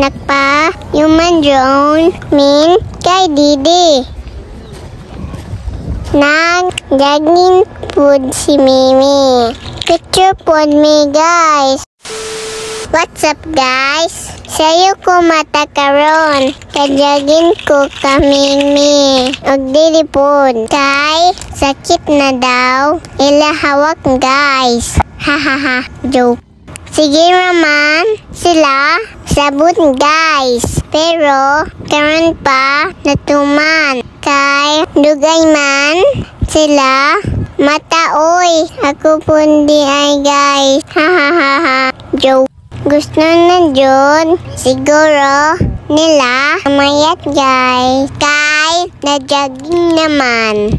Nagpa human drone min kay Didi. Nag-jogging food si Mimi. Picture pod me guys. What's up guys? Sayo ko mata karon. Kajagin ko kaming mi. Og dili pod. Kay sakit na daw. Ila hawak guys. Hahaha. Joke. Sige raman sila sabot guys. Pero karon pa natuman. Kay dugay man sila mataoy. Ako pundi ay guys. Hahaha. Joke. Gusto na dyan siguro nila mayat guys. Kay na-jogging naman.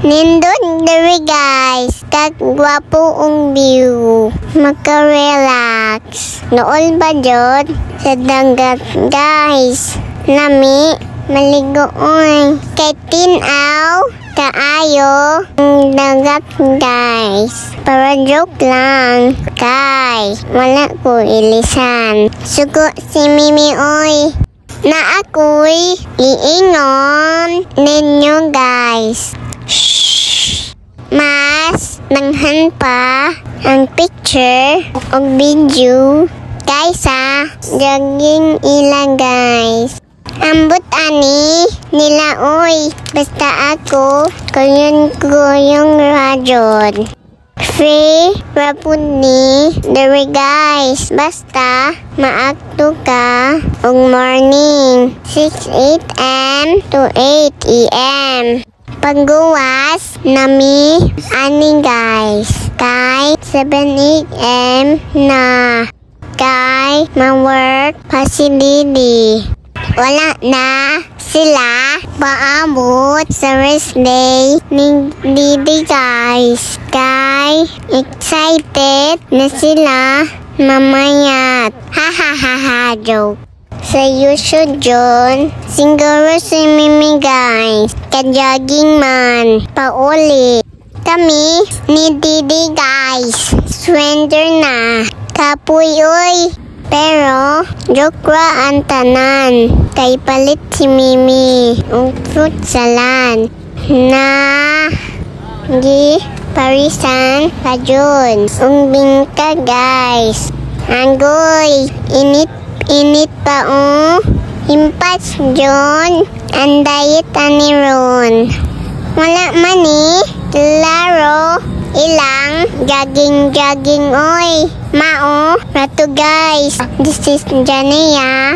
Nindot diri guys. Kagwapo ang view. Maka-relax. Nool ba dyan sa dagat guys. Nami maligo oy. Kay tinaw kaayo ang dagat guys. Para joke lang. Kay wala ko ilisan. Sugo si Mimi oy. Na ako'y iingon ninyo guys. Shhh. Mas nanghan pa ang picture o video kaysa jogging ilang guys. Ambot ani nila oy. Basta ako kuyong radyon. Free rapod ni dere guys. Basta maakto ka og morning 6 a.m. to 8 a.m. Pagguwas nami ani guys. Kay 7 a.m. na. Kay ma-work pa si Didi. Wala na sila paabot sa rest day ni Didi guys. Kay excited na sila mamayat. Hahaha joke. Sa YouTube John, siguro si Mimi guys. Ka-jogging man. Pauli. Kami ni Didi guys. Surrender na. Kapuy oy. Pero, joke ra ang tanan. Kay palit si Mimi. Ang fruit salad. Na gi parisan pa dyan. Ang bingka guys. Anggoy. Init pa Impas dyan. Ang diet ani ron. Wala man Laro. Ilang jogging oy. Mao. Rato guys. This is Jania.